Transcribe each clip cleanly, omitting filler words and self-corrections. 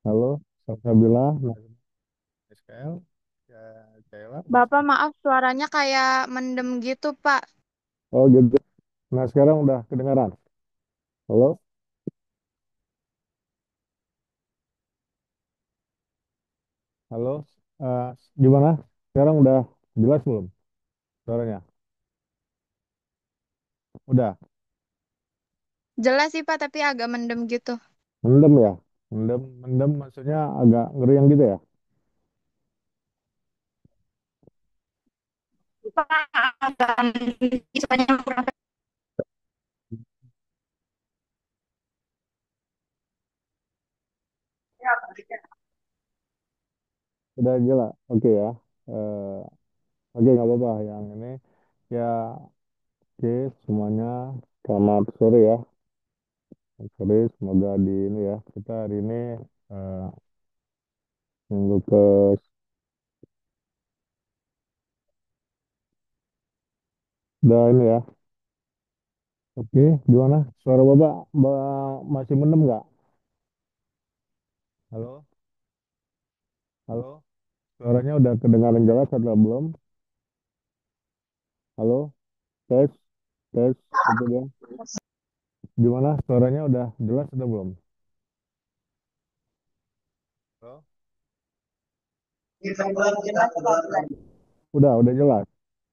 Halo, Salsabila, SKL, ya, Kaila. Bapak maaf suaranya kayak mendem gitu, Pak. Oh gitu. Nah sekarang udah kedengaran. Halo, halo. Eh, Gimana? Sekarang udah jelas belum suaranya? Udah. Jelas sih, Pak, tapi agak mendem gitu. Mendem ya? Mendem, mendem maksudnya agak ngeriang gitu ya? Pak, agak mendem, suaranya kurang. Udah jelas. Oke ya. Eh, oke nggak apa-apa. Yang ini ya oke semuanya. Selamat sore ya. Selamat sore. Semoga di ini ya kita hari ini eh, minggu ke udah ini ya. Oke, gimana? Suara Bapak masih mendem nggak? Halo, halo. Suaranya udah kedengaran jelas atau belum? Halo, tes, tes, itu dia. Gimana? Suaranya udah jelas atau belum? Halo? Udah jelas.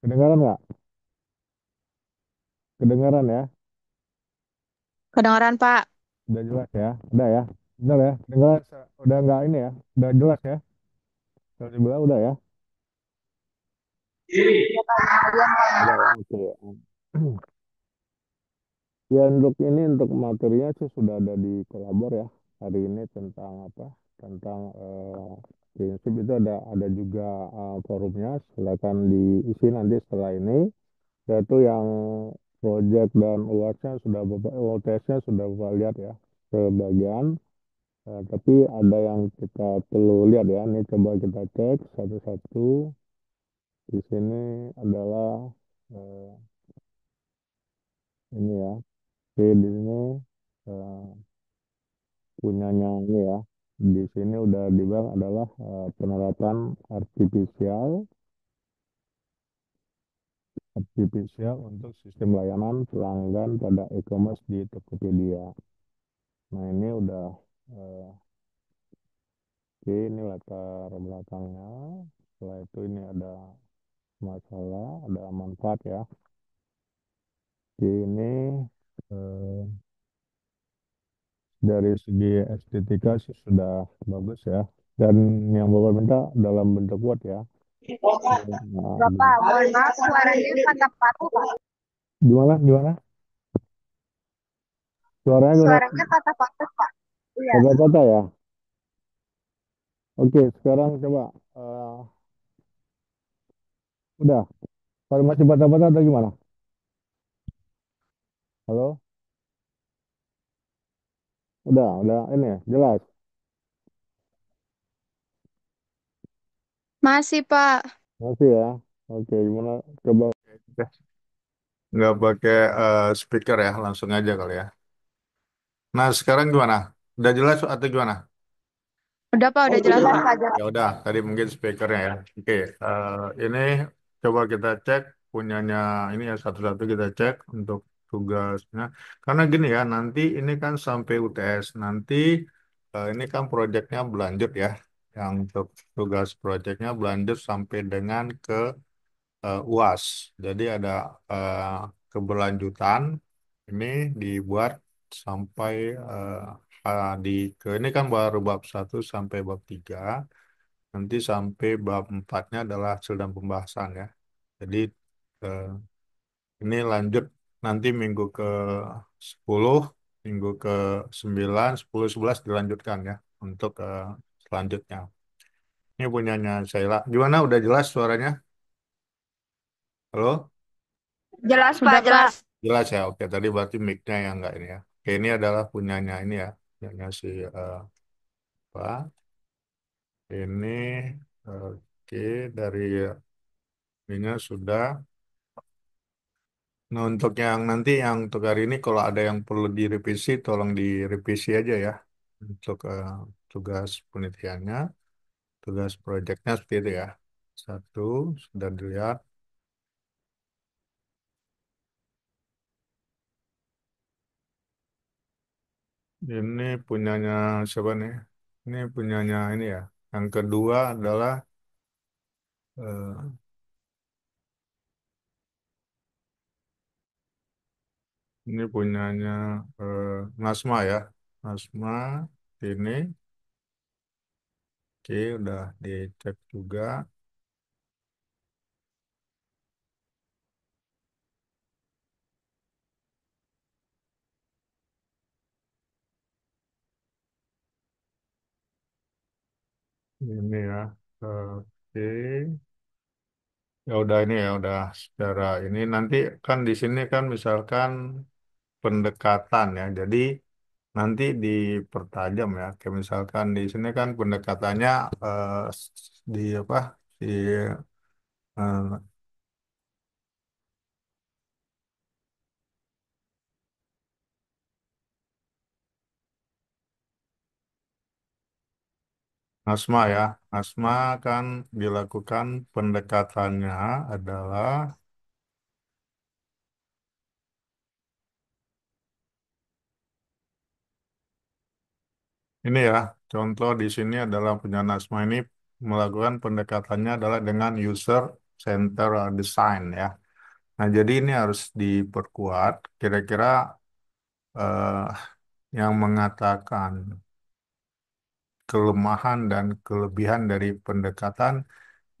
Kedengaran nggak? Kedengaran ya? Kedengeran, Pak. Udah jelas ya? Udah ya? Benar ya? Kedengaran? Udah nggak ini ya? Udah jelas ya? Kalau dibilang udah ya? Udah ya? Oke. Ya untuk ini untuk materinya sih sudah ada di kolabor ya hari ini tentang apa tentang prinsip itu ada juga forumnya silakan diisi nanti setelah ini yaitu yang project dan UAS-nya sudah UTS-nya sudah Bapak lihat ya sebagian. Tapi ada yang kita perlu lihat ya ini coba kita cek satu-satu di sini adalah eh, ini ya. Oke, di sini eh, punyanya ini ya. Di sini udah dibilang adalah penerapan artifisial artifisial untuk sistem layanan pelanggan pada e-commerce di Tokopedia. Nah ini udah oke, ini latar belakangnya. Setelah itu ini ada masalah, ada manfaat ya. Ini eh, dari segi estetika sih sudah bagus ya. Dan yang Bapak minta dalam bentuk Word ya. Nah, Bapak, mohon maaf suaranya patah-patah, Pak. gimana? Gimana? Suaranya gimana? Suaranya patah-patah, Pak. Iya. Kata-kata ya. Oke, sekarang coba. Udah. Kalau masih patah-patah atau gimana? Halo? Udah ini ya, jelas. Masih, Pak. Masih ya. Oke, gimana? Coba. Oke. Nggak pakai speaker ya, langsung aja kali ya. Nah, sekarang gimana? Udah jelas atau gimana? Udah, Pak, udah jelas, Pak. Ya udah, tadi mungkin speakernya ya. Oke, ini coba kita cek punyanya ini ya satu-satu kita cek untuk tugasnya. Karena gini ya, nanti ini kan sampai UTS. Nanti ini kan proyeknya berlanjut ya. Yang untuk tugas proyeknya berlanjut sampai dengan ke UAS. Jadi ada eh, keberlanjutan ini dibuat sampai di ke ini kan baru bab 1 sampai bab 3. Nanti sampai bab empatnya adalah hasil dan pembahasan ya. Jadi eh, ini lanjut nanti minggu ke 10, minggu ke 9, 10, 11 dilanjutkan ya untuk selanjutnya. Ini punyanya Sheila. Gimana? Udah jelas suaranya? Halo? Jelas, Pak, jelas. Jelas ya? Oke, tadi berarti mic-nya yang enggak ini ya. Oke, ini adalah punyanya ini ya. Punyanya si apa? Ini oke dari ininya sudah. Nah, untuk yang nanti yang untuk hari ini kalau ada yang perlu direvisi, tolong direvisi aja ya. untuk tugas penelitiannya, tugas proyeknya seperti itu ya. Satu, sudah dilihat. Ini punyanya siapa nih? Ini punyanya ini ya. Yang kedua adalah eh, ini punyanya Nasma ya. Nasma ini, oke, udah dicek juga. Ini ya. Oke. Ya udah ini ya udah secara ini nanti kan di sini kan misalkan pendekatan ya. Jadi nanti dipertajam ya. Kayak misalkan di sini kan pendekatannya di apa? Di eh, Asma ya. Asma kan dilakukan pendekatannya adalah ini ya. Contoh di sini adalah punya Asma ini melakukan pendekatannya adalah dengan user center design ya. Nah, jadi ini harus diperkuat. Kira-kira eh, yang mengatakan kelemahan dan kelebihan dari pendekatan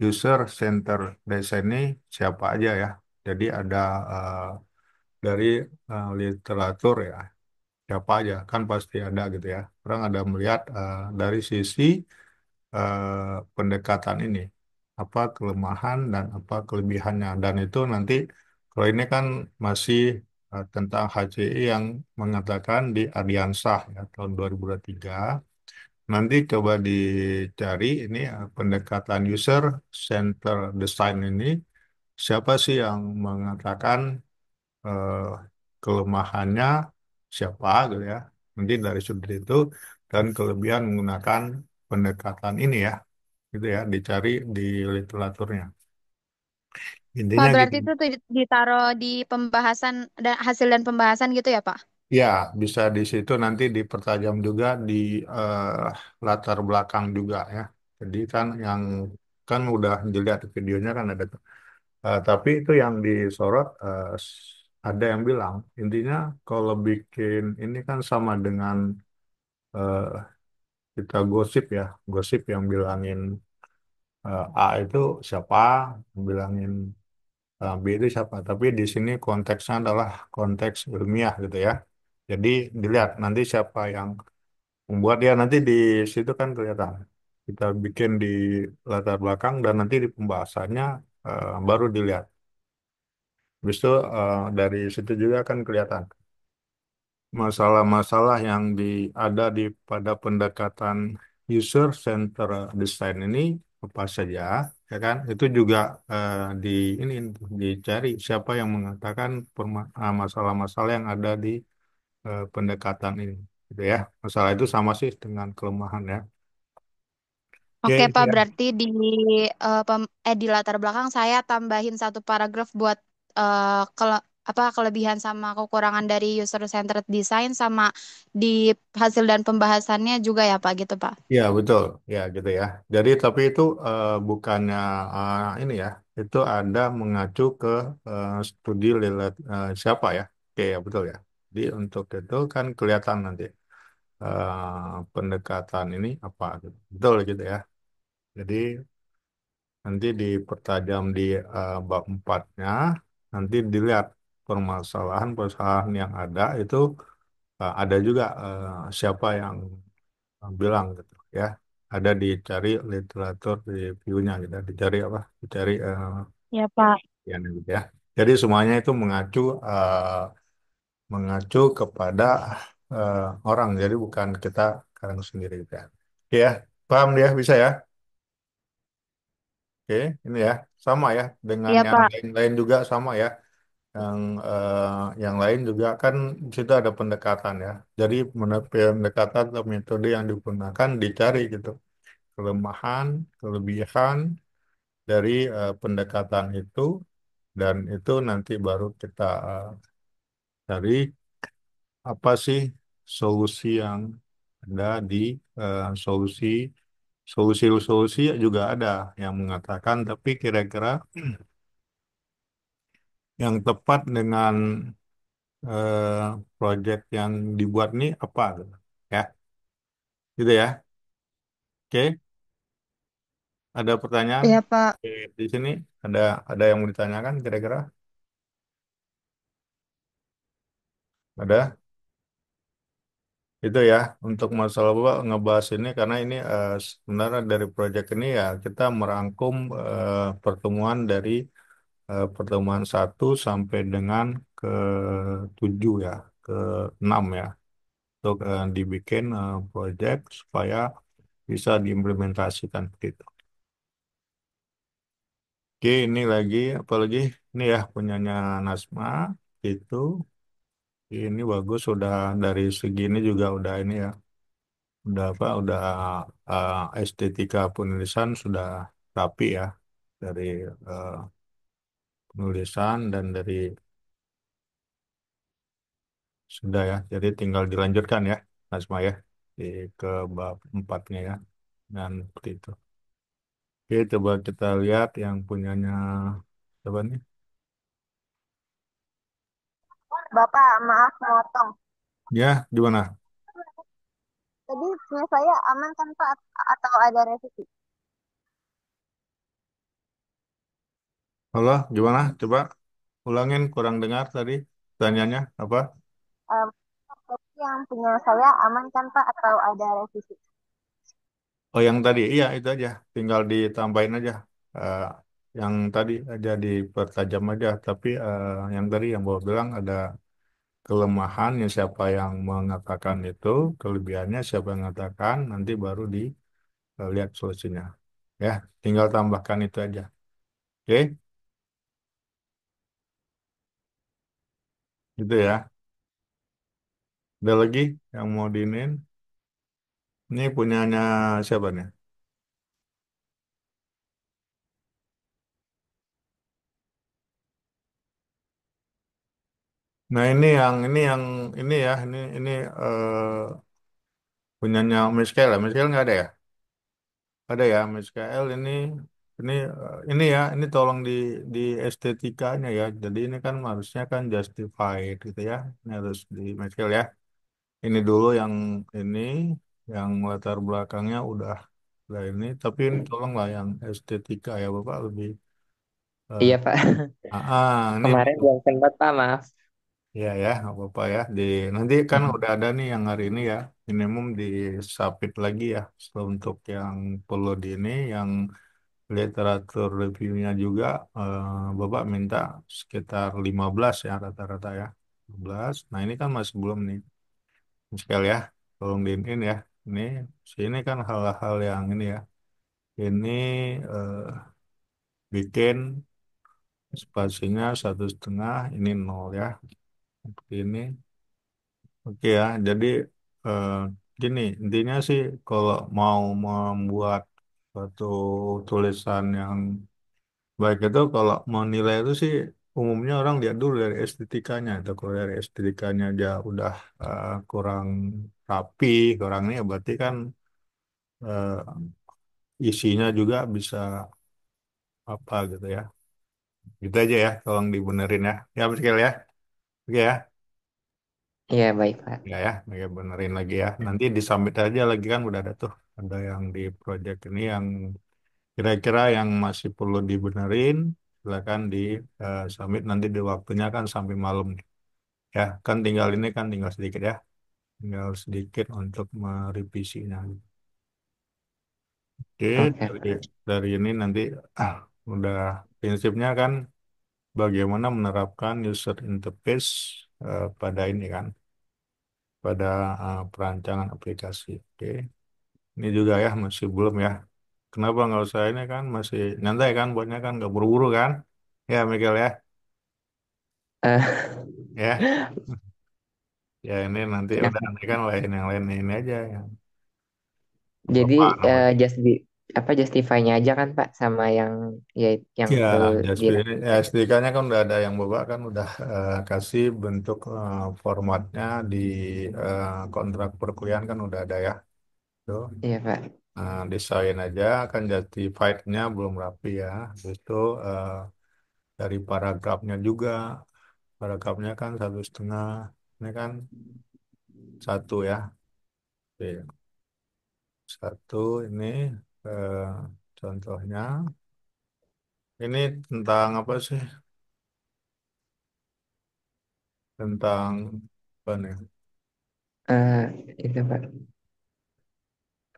user center design ini siapa aja ya. Jadi ada dari literatur ya, siapa aja kan pasti ada gitu ya. Orang ada melihat dari sisi pendekatan ini apa kelemahan dan apa kelebihannya dan itu nanti kalau ini kan masih tentang HCI yang mengatakan di Adiansah ya tahun 2023. Nanti coba dicari ini pendekatan user center design ini siapa sih yang mengatakan eh, kelemahannya siapa gitu ya. Nanti dari sudut itu dan kelebihan menggunakan pendekatan ini ya, gitu ya, dicari di literaturnya. Pak, Intinya berarti gitu. itu ditaruh di pembahasan dan hasil dan pembahasan gitu ya, Pak? Ya, bisa di situ nanti dipertajam juga di eh, latar belakang juga ya. Jadi kan yang kan udah dilihat videonya kan ada tuh. Tapi itu yang disorot ada yang bilang intinya kalau bikin ini kan sama dengan eh, kita gosip ya, gosip yang bilangin A itu siapa, bilangin B itu siapa. Tapi di sini konteksnya adalah konteks ilmiah gitu ya. Jadi dilihat nanti siapa yang membuat dia nanti di situ kan kelihatan. Kita bikin di latar belakang dan nanti di pembahasannya baru dilihat. Habis itu dari situ juga kan kelihatan masalah-masalah yang ada di pada pendekatan user center design ini apa saja, ya kan? Itu juga di ini dicari siapa yang mengatakan masalah-masalah yang ada di pendekatan ini, gitu ya. Masalah itu sama sih dengan kelemahan ya. Oke, Oke, itu Pak, ya. berarti di latar belakang saya tambahin satu paragraf buat apa kelebihan sama kekurangan dari user centered design sama di hasil dan pembahasannya juga ya, Pak, gitu, Pak. Ya, betul. Ya, gitu ya. Jadi, tapi itu bukannya ini ya. Itu ada mengacu ke studi siapa ya. Oke, ya, betul ya. Jadi, untuk itu kan kelihatan nanti pendekatan ini apa gitu. Betul gitu ya. Jadi, nanti dipertajam di bab empatnya. Nanti dilihat permasalahan-permasalahan yang ada itu ada juga siapa yang bilang gitu ya ada dicari literatur reviewnya gitu dicari apa dicari Ya, Pak. ya gitu ya jadi semuanya itu mengacu kepada orang jadi bukan kita kadang sendiri gitu ya oke ya paham dia bisa ya oke ini ya sama ya dengan Iya, yang Pak. lain-lain juga sama ya. Yang yang lain juga kan di situ ada pendekatan ya. Jadi pendekatan atau metode yang digunakan dicari gitu. Kelemahan, kelebihan dari pendekatan itu dan itu nanti baru kita cari apa sih solusi yang ada di solusi solusi juga ada yang mengatakan tapi kira-kira yang tepat dengan eh, project yang dibuat nih apa gitu. Ya, gitu ya. Oke, ada pertanyaan. Iya, Pak. Oke, di sini ada yang mau ditanyakan kira-kira? Ada? Itu ya untuk masalah Bapak ngebahas ini karena ini sebenarnya dari proyek ini ya kita merangkum pertemuan dari pertemuan 1 sampai dengan ke 7 ya, ke 6 ya untuk dibikin proyek supaya bisa diimplementasikan begitu. Oke, ini lagi apalagi ini ya punyanya Nasma itu ini bagus sudah dari segini juga udah ini ya udah apa udah estetika penulisan sudah rapi ya dari eh, penulisan dan dari sudah ya jadi tinggal dilanjutkan ya Nasma ya di ke bab 4-nya ya dan seperti itu. Oke coba kita lihat yang punyanya coba nih Bapak, maaf motong. ya gimana Tadi punya saya aman kan Pak atau ada revisi? halo gimana coba ulangin kurang dengar tadi tanyanya apa Em, Tadi yang punya saya aman kan Pak atau ada revisi? oh yang tadi iya itu aja tinggal ditambahin aja. Eh, yang tadi aja dipertajam aja tapi yang tadi yang bawa bilang ada kelemahannya siapa yang mengatakan itu kelebihannya siapa yang mengatakan nanti baru dilihat solusinya ya tinggal tambahkan itu aja oke gitu ya ada lagi yang mau diinin ini punyanya siapa nih nah ini ya ini punyanya Miskael ya Miskael nggak ada ya ada ya Miskael ini ya ini tolong di estetikanya ya jadi ini kan harusnya kan justified gitu ya ini harus di Miskael ya ini dulu ini yang latar belakangnya udah ini tapi ini tolonglah yang estetika ya Bapak lebih Iya eh, Pak, ini kemarin belum sempat Pak, maaf. ya ya nggak apa-apa ya nanti kan Mm. udah ada nih yang hari ini ya minimum di submit lagi ya untuk yang perlu di ini yang literatur reviewnya juga Bapak minta sekitar 15 ya rata-rata ya 15. Nah ini kan masih belum nih sekali ya tolong diinin ya ini sini kan hal-hal yang ini ya ini eh, bikin spasinya 1,5 ini 0 ya seperti ini oke ya jadi eh, gini intinya sih kalau mau membuat suatu tulisan yang baik itu kalau mau nilai itu sih umumnya orang lihat dulu dari estetikanya. Atau kalau dari estetikanya dia udah kurang rapi, kurang ini ya berarti kan eh, isinya juga bisa apa gitu ya. Gitu aja ya, tolong dibenerin ya. Ya Miskel ya. Oke ya. Iya baik Pak. Ya benerin lagi ya. Nanti disubmit aja lagi kan udah ada tuh. Ada yang di project ini yang kira-kira yang masih perlu dibenerin, silakan di submit nanti di waktunya kan sampai malam. Ya, kan tinggal ini kan tinggal sedikit ya. Tinggal sedikit untuk merevisinya. Oke, Oke dari, Pak. dari ini nanti ah, udah prinsipnya kan bagaimana menerapkan user interface pada ini kan, pada perancangan aplikasi. Oke, ini juga ya masih belum ya. Kenapa nggak usah ini kan masih nyantai kan, buatnya kan nggak buru-buru kan? Ya, Miguel ya. Eh, Ya, ya ini nanti udah kenapa? nanti kan lain yang lain ini aja yang Jadi Bapak namanya. apa justify-nya aja kan Pak sama ya yang Ya, perlu Jaspi ini ya, dilakukan. SDK-nya kan udah ada yang Bapak kan udah kasih bentuk formatnya di kontrak perkuliahan kan udah ada ya. Tuh. Iya Pak. Desain aja kan justified-nya belum rapi ya. Terus itu dari paragrafnya juga, paragrafnya kan 1,5, ini kan satu ya. Oke. Satu ini eh, contohnya, ini tentang apa sih? Tentang apa nih? Eh, itu Pak.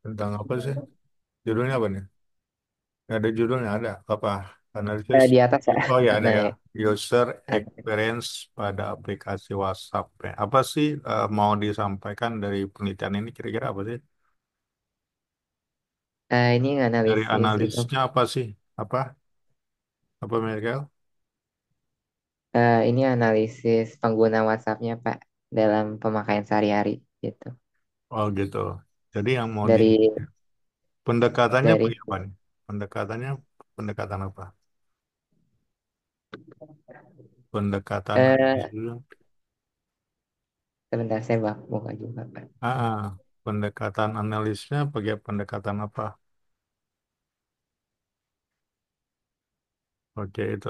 Tentang apa sih? Judulnya apa nih? Ada judulnya ada apa? Analisis. Di atas Pak. Oh ya ada Nah ya. ya. User At- experience pada aplikasi WhatsApp. Ya. Apa sih mau disampaikan dari penelitian ini kira-kira apa sih? ini Dari analisis itu. analisisnya apa sih? Apa? Apa Michael? Ini analisis pengguna WhatsApp-nya Pak dalam pemakaian sehari-hari gitu. Oh gitu. Jadi yang mau di Dari pendekatannya dari pakai apa nih? Pendekatannya pendekatan apa? Pendekatan apa eh dulu? sebentar saya buka juga Pak. Pendekatan analisnya pakai pendekatan apa? Oke itu.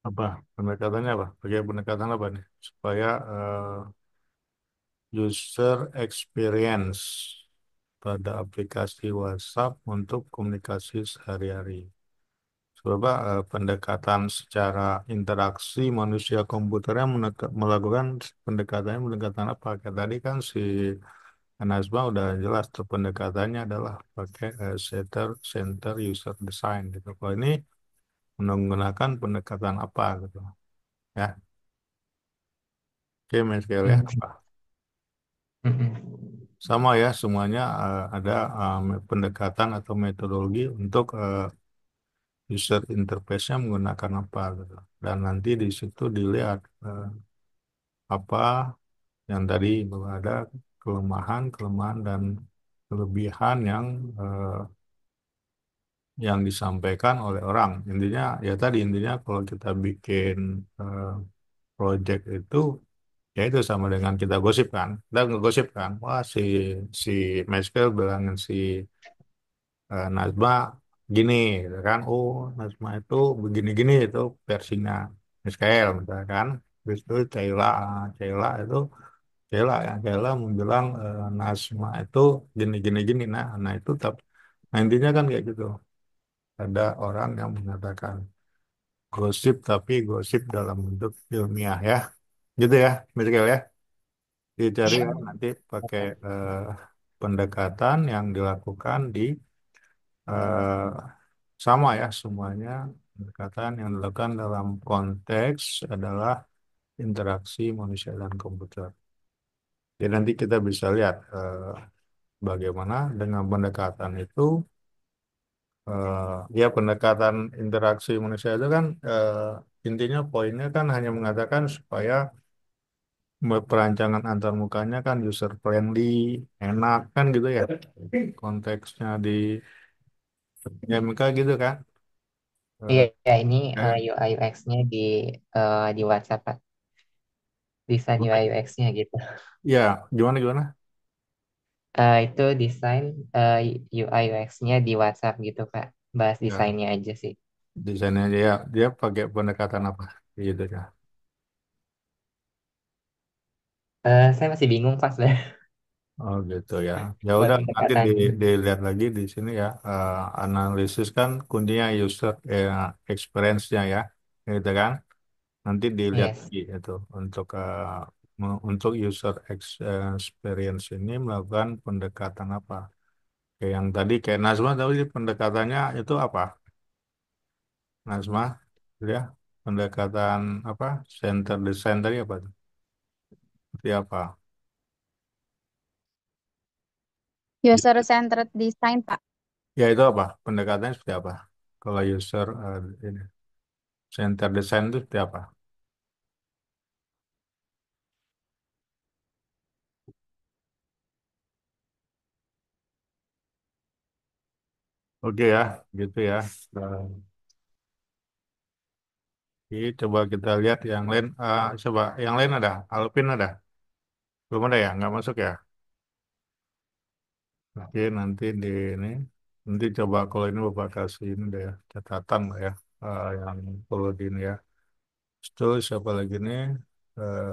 Apa pendekatannya apa? Pakai pendekatan apa nih? Supaya user experience pada aplikasi WhatsApp untuk komunikasi sehari-hari. Coba pendekatan secara interaksi manusia komputernya melakukan pendekatan apa? Kayak tadi kan si Anasma udah jelas tuh pendekatannya adalah pakai center user design gitu. Kalau ini menggunakan pendekatan apa gitu ya? Oke, Mas Gael ya. Hmm. Apa? Mm-mm. Sama ya, semuanya ada pendekatan atau metodologi untuk user interface-nya menggunakan apa gitu. Dan nanti di situ dilihat apa yang tadi bahwa ada kelemahan dan kelebihan yang disampaikan oleh orang. Intinya ya tadi intinya kalau kita bikin eh, project itu ya itu sama dengan kita gosip kan. Kita ngegosip kan. Wah si Meskel bilangin si Najma gini gitu kan. Oh Najma itu begini-gini itu versinya Meskel misalkan kan. Terus itu Cayla itu Cayla membilang Najma itu gini-gini-gini. Nah itu nah intinya kan kayak gitu. Ada orang yang mengatakan gosip tapi gosip dalam bentuk ilmiah ya. Gitu ya, Miguel ya. Dicari Iya. ya nanti pakai pendekatan yang dilakukan di eh, sama ya semuanya pendekatan yang dilakukan dalam konteks adalah interaksi manusia dan komputer. Jadi nanti kita bisa lihat bagaimana dengan pendekatan itu ya pendekatan interaksi manusia itu kan intinya poinnya kan hanya mengatakan supaya perancangan antar mukanya kan user friendly, enak kan gitu ya. Konteksnya di MK gitu kan. Iya, Eh, ya, ini eh, UI UX-nya di WhatsApp Pak. Desain UI UX-nya gitu. ya, gimana gimana? Itu desain UI UX-nya di WhatsApp gitu Pak. Bahas Ya, desainnya aja sih. desainnya dia pakai pendekatan apa gitu ya. Saya masih bingung Pak sebenarnya Oh gitu ya. Ya buat udah nanti pendekatannya. dilihat lagi di sini ya. Analisis kan kuncinya user experience-nya ya, gitu kan. Nanti dilihat Yes. lagi itu untuk untuk user experience ini melakukan pendekatan apa? Kayak yang tadi kayak Nazma tadi pendekatannya itu apa? Nasma, ya, pendekatan apa? Center design tadi apa tuh? Seperti apa? User centered design, Pak. Ya itu apa? Pendekatannya seperti apa? Kalau user ini, center design itu seperti apa? Oke ya, gitu ya. Nah, Oke, coba kita lihat yang lain. Coba yang lain ada? Alpin ada? Belum ada ya? Nggak masuk ya? Oke, nanti di ini. Nanti coba kalau ini Bapak kasih ini deh ya, catatan lah ya. Yang perlu di ini ya. Terus siapa lagi nih? Eh,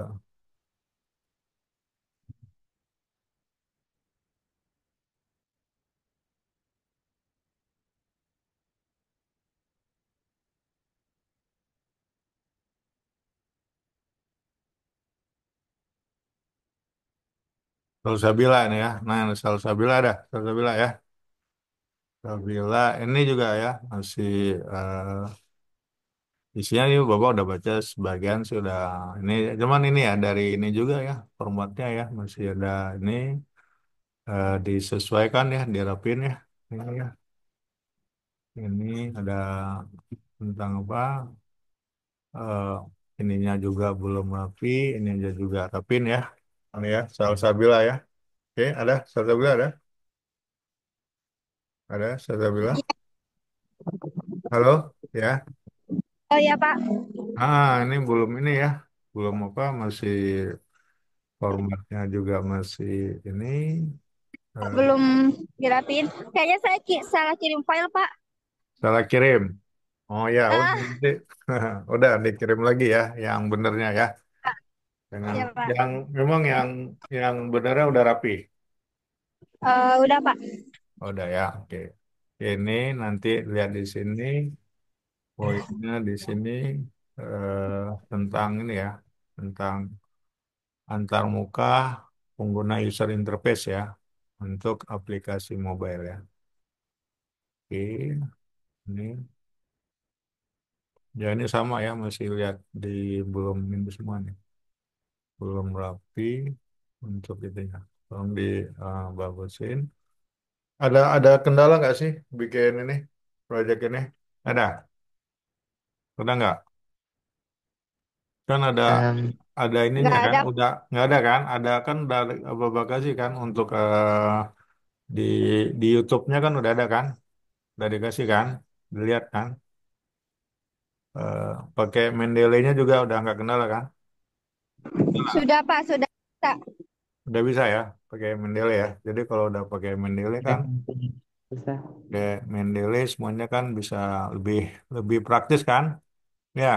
Salsabila ini ya. Nah, Salsabila ada. Salsabila ya. Salsabila ini juga ya. Masih isinya ini Bapak udah baca sebagian sih udah ini. Cuman ini ya dari ini juga ya. Formatnya ya. Masih ada ini. Disesuaikan ya. Dirapin ya. Ini ya. Ini ada tentang apa? eh, Ininya juga belum rapi. Ini aja juga rapin ya. Ini ya. Salsabila ya. Oke, ada. Salsabila ada. Ada. Salsabila. Halo, ya. Oh iya Pak, Ini belum ini ya, belum apa, masih formatnya juga masih ini. eh, belum dirapiin. Kayaknya saya salah kirim file Pak. Salah kirim. Oh ya, udah Ah, nanti, udah dikirim lagi ya, yang benernya ya, dengan iya Pak. yang memang yang benernya udah rapi. Udah Pak. Udah ya, oke. Ini nanti lihat di sini, poinnya di sini tentang ini ya, tentang antarmuka pengguna user interface ya untuk aplikasi mobile ya. Oke, ini ya ini sama ya masih lihat di belum ini semua nih, belum rapi untuk itu ya. Belum dibagusin. Ada kendala nggak sih bikin ini proyek ini? Ada, udah nggak? Kan Em, ada ininya Nggak kan? ada. Udah nggak ada kan? Ada kan udah Bapak kasih kan untuk di di YouTube-nya kan udah ada kan? Udah dikasih kan? Dilihat kan? Pakai Mendeley-nya juga udah nggak kendala kan? Sudah Pak, sudah. Udah bisa ya pakai Mendeley ya. Jadi kalau udah pakai Mendeley udah kan, nanti susah. pakai Mendeley semuanya kan bisa lebih lebih praktis kan? Ya,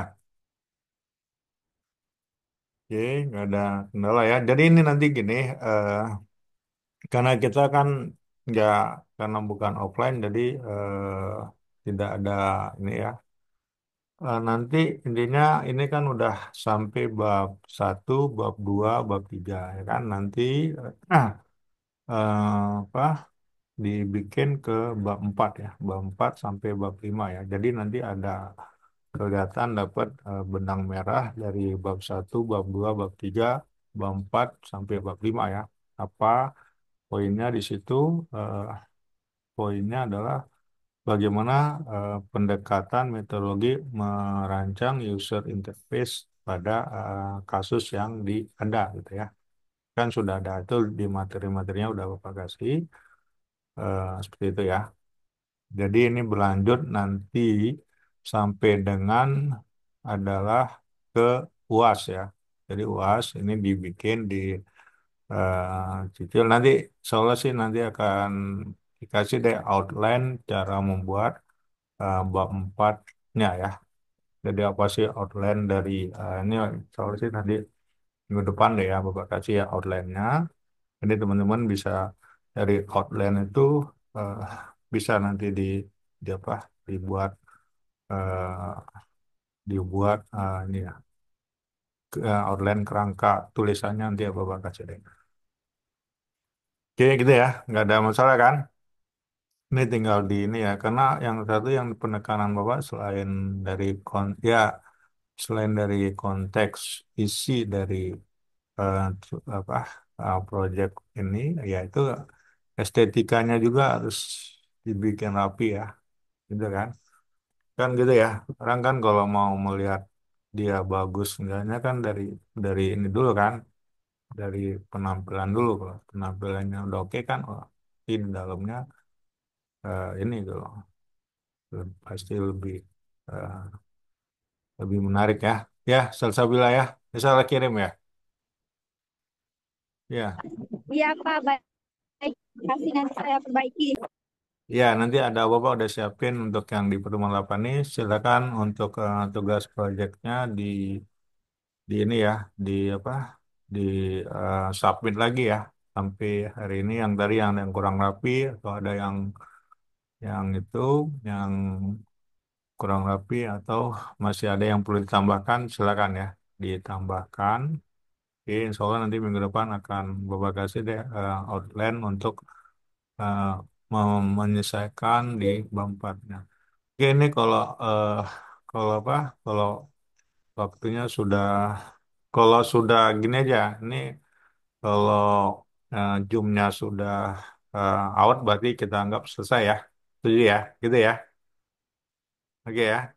oke, nggak ada kendala ya. Jadi ini nanti gini, karena kita kan nggak karena bukan offline, jadi tidak ada ini ya. Nanti intinya ini kan udah sampai bab satu, bab 2, bab 3 ya kan. Nanti apa dibikin ke bab 4 ya, bab 4 sampai bab 5 ya. Jadi nanti ada kelihatan dapat benang merah dari bab satu, bab 2, bab 3, bab 4 sampai bab 5 ya. Apa poinnya di situ? Eh, Poinnya adalah bagaimana pendekatan metodologi merancang user interface pada kasus yang ada gitu ya. Kan sudah ada itu di materi-materinya udah Bapak kasih seperti itu ya. Jadi ini berlanjut nanti sampai dengan adalah ke UAS ya. Jadi UAS ini dibikin di cicil nanti soalnya sih nanti akan dikasih deh outline cara membuat bab empatnya ya. Jadi apa sih outline dari ini soalnya sih nanti minggu depan deh ya Bapak kasih ya outline-nya. Jadi teman-teman bisa dari outline itu eh, bisa nanti di apa dibuat eh, ini ya outline kerangka tulisannya nanti ya Bapak kasih deh. Oke gitu ya, nggak ada masalah kan? Ini tinggal di ini ya, karena yang satu yang penekanan Bapak ya selain dari konteks isi dari apa project ini, ya itu estetikanya juga harus dibikin rapi ya, gitu kan? Kan gitu ya. Orang kan kalau mau melihat dia bagus enggaknya kan dari ini dulu kan, dari penampilan dulu. Kalau penampilannya udah oke kan, oh, di dalamnya ini gitu pasti lebih menarik ya. Ya, salsabila ya. Misalnya kirim ya. Ya, Iya Pak, baik. Kasih nanti saya perbaiki. ya nanti ada Bapak udah siapin untuk yang di pertemuan 8 ini. Silakan untuk tugas proyeknya di ini ya, di apa? Di submit lagi ya sampai hari ini yang tadi yang kurang rapi atau ada yang itu yang kurang rapi atau masih ada yang perlu ditambahkan silakan ya ditambahkan. Oke, insya Allah nanti minggu depan akan Bapak kasih deh outline untuk eh, menyelesaikan di bab 4-nya. Oke, ini kalau apa? Kalau waktunya kalau sudah gini aja, ini kalau Zoom-nya sudah out berarti kita anggap selesai ya. Setuju ya, gitu ya. Oke ya.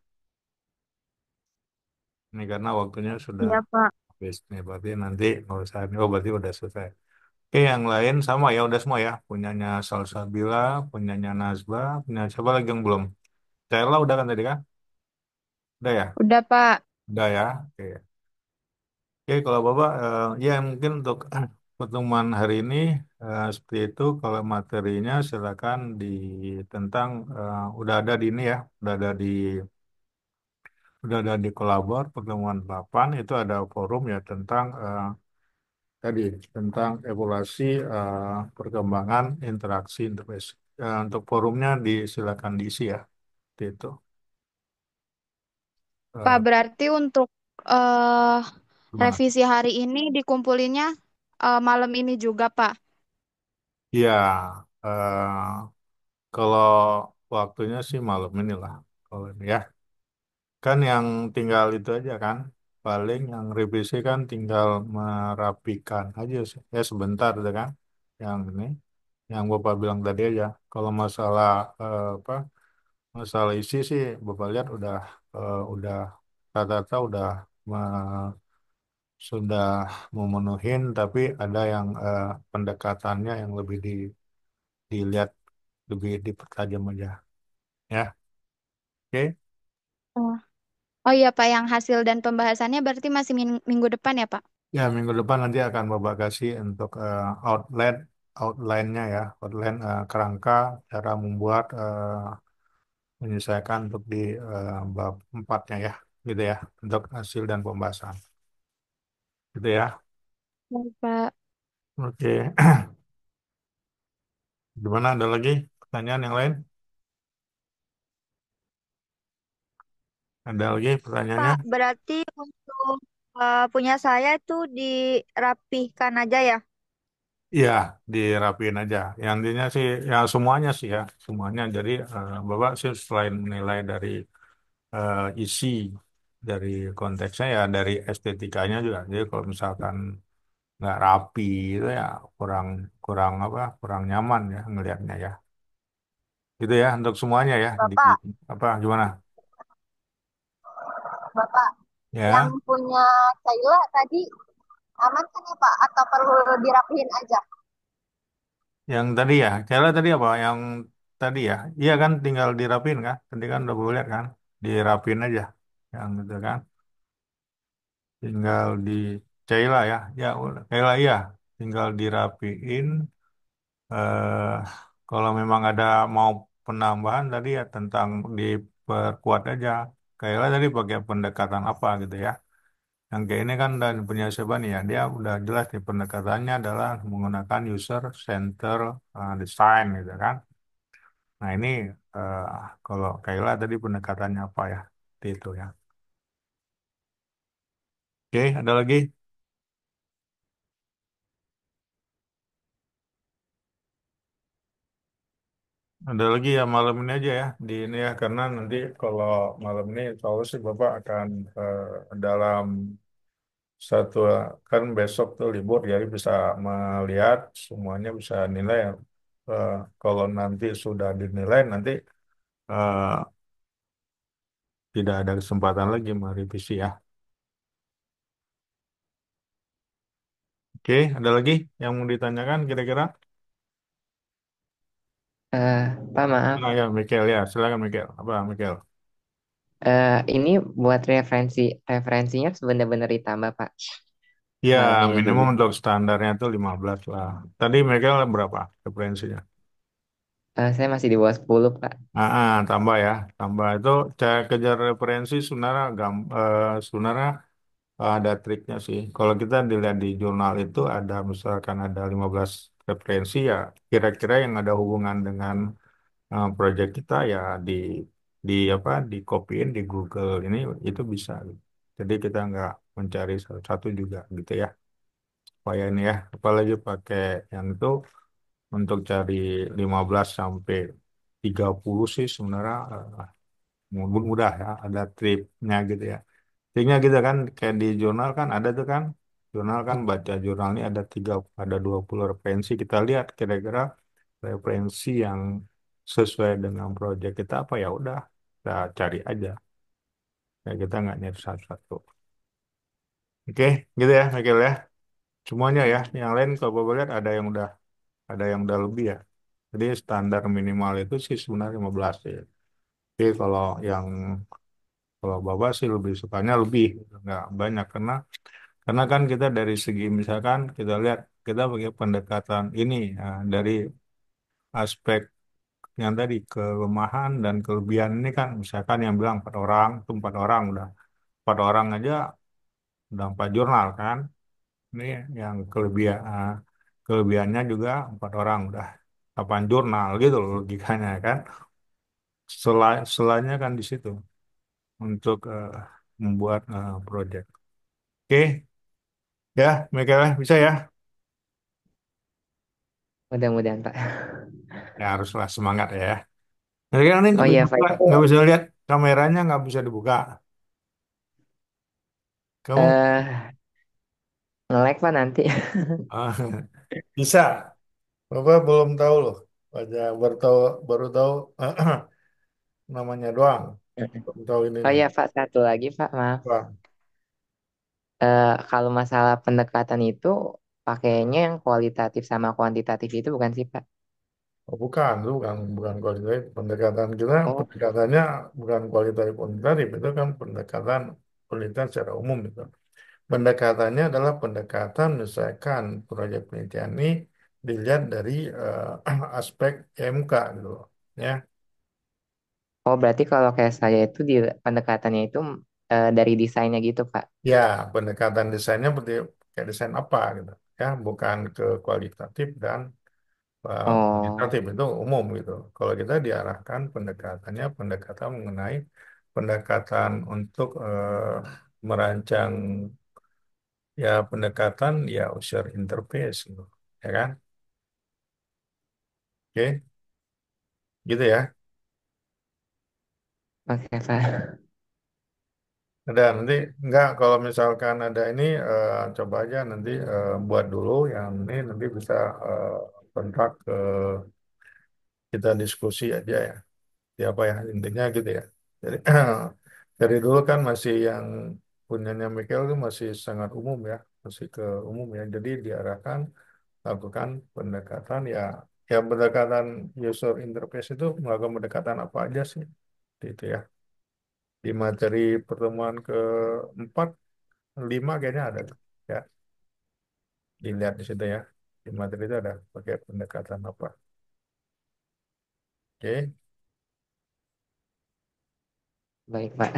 Ini karena waktunya sudah Iya Pak. habis nih, berarti nanti nggak usah. Oh, berarti udah selesai. Oke, yang lain sama ya, udah semua ya. Punyanya Salsabila, punyanya Nazba, punya siapa lagi yang belum? Stella udah kan tadi kan? Udah ya? Udah, Pak. Udah ya. Oke. Oke, kalau Bapak, ya mungkin untuk pertemuan hari ini seperti itu. Kalau materinya silakan tentang udah ada di ini ya, udah ada di kolabor pertemuan 8 itu ada forum ya tentang tadi tentang evaluasi perkembangan interaksi interface. Untuk forumnya silakan diisi ya, seperti itu. Pak, Eh, berarti untuk eh Gimana? revisi hari ini dikumpulinnya malam ini juga, Pak. Ya, kalau waktunya sih malam inilah. Kalau ini ya, kan yang tinggal itu aja kan. Paling yang revisi kan tinggal merapikan aja sih. Ya sebentar udah kan. Yang ini, yang Bapak bilang tadi aja. Kalau masalah apa? Masalah isi sih Bapak lihat udah rata-rata sudah memenuhin, tapi ada yang pendekatannya yang lebih dilihat lebih dipertajam aja. Ya, oke. Oh. Oh iya, Pak, yang hasil dan pembahasannya berarti masih minggu depan ya, Pak? Ya, minggu depan nanti akan Bapak kasih untuk outline-nya ya, outline kerangka cara membuat menyesuaikan untuk di bab 4-nya ya, gitu ya, untuk hasil dan pembahasan. Gitu ya. Baik, Pak. Oke. Gimana ada lagi pertanyaan yang lain? Ada lagi pertanyaannya? Pak, berarti untuk punya saya itu dirapihkan aja ya? Iya, dirapiin aja. Yang intinya sih, ya semuanya sih ya, semuanya. Jadi Bapak sih selain menilai dari isi dari konteksnya ya dari estetikanya juga. Jadi kalau misalkan nggak rapi itu ya kurang kurang apa kurang nyaman ya ngelihatnya ya. Gitu ya untuk semuanya ya. Bapak, Apa gimana? Bapak, yang Ya, punya Kayla tadi aman kan ya Pak? Atau perlu dirapihin aja? yang tadi ya. Kayla tadi apa? Yang tadi ya. Iya kan tinggal dirapin kan? Tadi kan udah boleh lihat kan? Dirapin aja. Yang itu kan. Tinggal di Kayla ya. Ya, udah. Kayla iya. Tinggal dirapiin. eh Kalau memang ada mau penambahan tadi ya tentang diperkuat aja. Kayla tadi pakai pendekatan apa gitu ya. Yang kayak ini kan dan punya siapa nih ya. Dia udah jelas nih pendekatannya adalah menggunakan user center design gitu kan. Nah ini eh, kalau Kayla tadi pendekatannya apa ya? Seperti itu ya. Oke, ada lagi? Ada lagi ya malam ini aja ya di ini ya karena nanti kalau malam ini insya Allah sih Bapak akan dalam satu kan besok tuh libur jadi bisa melihat semuanya bisa nilai ya. Kalau nanti sudah dinilai nanti eh, tidak ada kesempatan lagi merevisi ya. Oke, ada lagi yang mau ditanyakan kira-kira? Eh, Pak maaf, Ah ya, Michael ya, silakan Michael. Apa Michael? ini buat referensinya benar-benar ditambah Pak. Ya, Malam ini minimum juga. untuk standarnya itu 15 lah. Tadi Michael berapa referensinya? Saya masih di bawah 10 Pak. Tambah ya, tambah itu saya kejar referensi sebenarnya sebenarnya ada triknya sih. Kalau kita dilihat di jurnal itu ada misalkan ada 15 referensi ya, kira-kira yang ada hubungan dengan project kita ya di apa di copyin di Google ini itu bisa. Jadi kita nggak mencari satu-satu juga gitu ya. Supaya ini ya, apalagi pakai yang itu untuk cari 15 sampai 30 sih sebenarnya mudah ya, ada triknya gitu ya. Triknya gitu kan, kayak di jurnal kan ada tuh kan, jurnal kan baca jurnal ini ada 20 referensi, kita lihat kira-kira referensi yang sesuai dengan proyek kita apa ya udah, kita cari aja. Ya kita nggak nyari satu-satu. Oke, gitu ya, Michael ya. Semuanya ya, yang lain kalau Bapak lihat ada yang udah lebih ya. Jadi standar minimal itu sih sebenarnya 15 ya. Tapi kalau Bapak sih lebih sukanya lebih, gitu. Nggak banyak karena kan kita dari segi misalkan kita lihat kita pakai pendekatan ini dari aspek yang tadi kelemahan dan kelebihan ini kan misalkan yang bilang 4 orang itu 4 orang udah 4 orang aja udah 4 jurnal kan ini yang kelebihannya juga 4 orang udah 8 jurnal gitu loh logikanya kan selanya kan di situ untuk membuat project. Oke, ya, Michael, bisa ya? Mudah-mudahan Pak. Ya haruslah semangat ya. Jadi kan ini Oh nggak bisa iya Pak, buka, itu nggak bisa lihat kameranya nggak bisa dibuka. Kamu eh nge-lag Pak nanti. ah, bisa. Bapak belum tahu loh. Baru tahu namanya doang. Belum tahu Oh ininya. iya Pak, satu lagi Pak, maaf. Wah, Kalau masalah pendekatan itu pakainya yang kualitatif sama kuantitatif itu bukan sih Pak? oh, bukan, itu bukan kualitatif. Pendekatan kita, Oh, pendekatannya bukan kualitatif kuantitatif. Itu kan pendekatan penelitian secara umum itu. Pendekatannya adalah pendekatan misalkan proyek penelitian ini dilihat dari aspek MK gitu loh. Ya, oh berarti kalau kayak saya itu di pendekatannya itu dari desainnya gitu Pak. ya pendekatan desainnya seperti kayak desain apa gitu. Ya, bukan ke kualitatif dan Oh, kuantitatif itu umum gitu. Kalau kita diarahkan pendekatannya pendekatan mengenai pendekatan untuk merancang ya pendekatan ya user interface gitu. Ya kan? Oke, gitu ya. oke Pak. Ada nanti enggak kalau misalkan ada ini coba aja nanti buat dulu yang ini nanti bisa eh, kontak ke kita diskusi aja ya. Siapa ya intinya gitu ya. Jadi dari dulu kan masih yang punyanya Michael itu masih sangat umum ya, masih ke umum ya. Jadi diarahkan lakukan pendekatan ya, ya pendekatan user interface itu melakukan pendekatan apa aja sih, itu ya. Di materi pertemuan keempat, lima kayaknya ada tuh. Ya, dilihat di situ ya. Di materi itu ada pakai pendekatan apa. Oke. Baik Pak.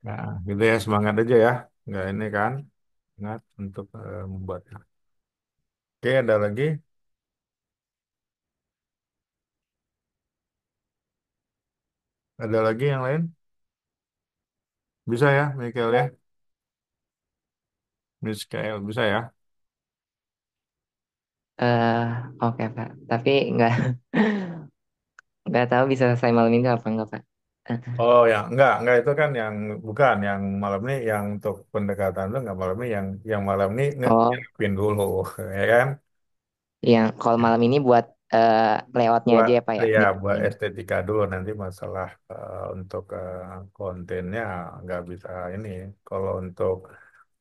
Nah, gitu ya semangat aja ya. Nggak ini kan, semangat untuk membuatnya. Oke, ada lagi? Ada lagi yang lain? Bisa ya, Michael ya? Michael, bisa ya? eh Oke Pak. Tapi nggak nggak tahu bisa selesai malam ini apa enggak Pak. Eh, Oh ya, enggak itu kan yang bukan yang malam ini yang untuk pendekatan itu enggak malam ini yang malam ini oh, nyiapin dulu, ya kan? yang kalau malam ini buat layoutnya Buat aja ya Pak ya. ya buat Ini. estetika dulu nanti masalah untuk kontennya nggak bisa ini. Kalau untuk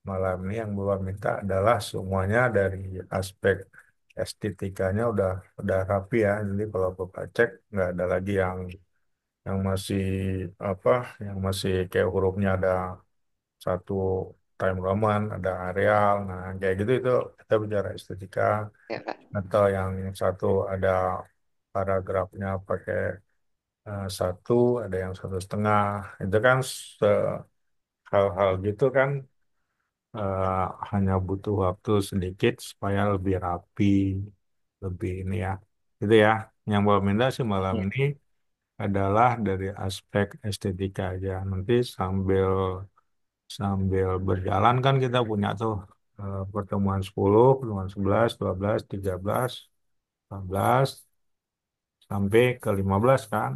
malam ini yang Bapak minta adalah semuanya dari aspek estetikanya udah rapi ya. Jadi kalau Bapak cek nggak ada lagi yang masih apa yang masih kayak hurufnya ada satu time Roman, ada areal, nah kayak gitu itu kita bicara estetika Ya, Pak. atau yang satu ada paragrafnya pakai satu, ada yang 1,5, itu kan hal-hal gitu kan eh, hanya butuh waktu sedikit supaya lebih rapi, lebih ini ya, itu ya. Yang Mbak Minda sih malam Ya, ini adalah dari aspek estetika aja. Nanti sambil sambil berjalan kan kita punya tuh pertemuan 10, pertemuan 11, 12, 13, 14 sampai ke 15 kan.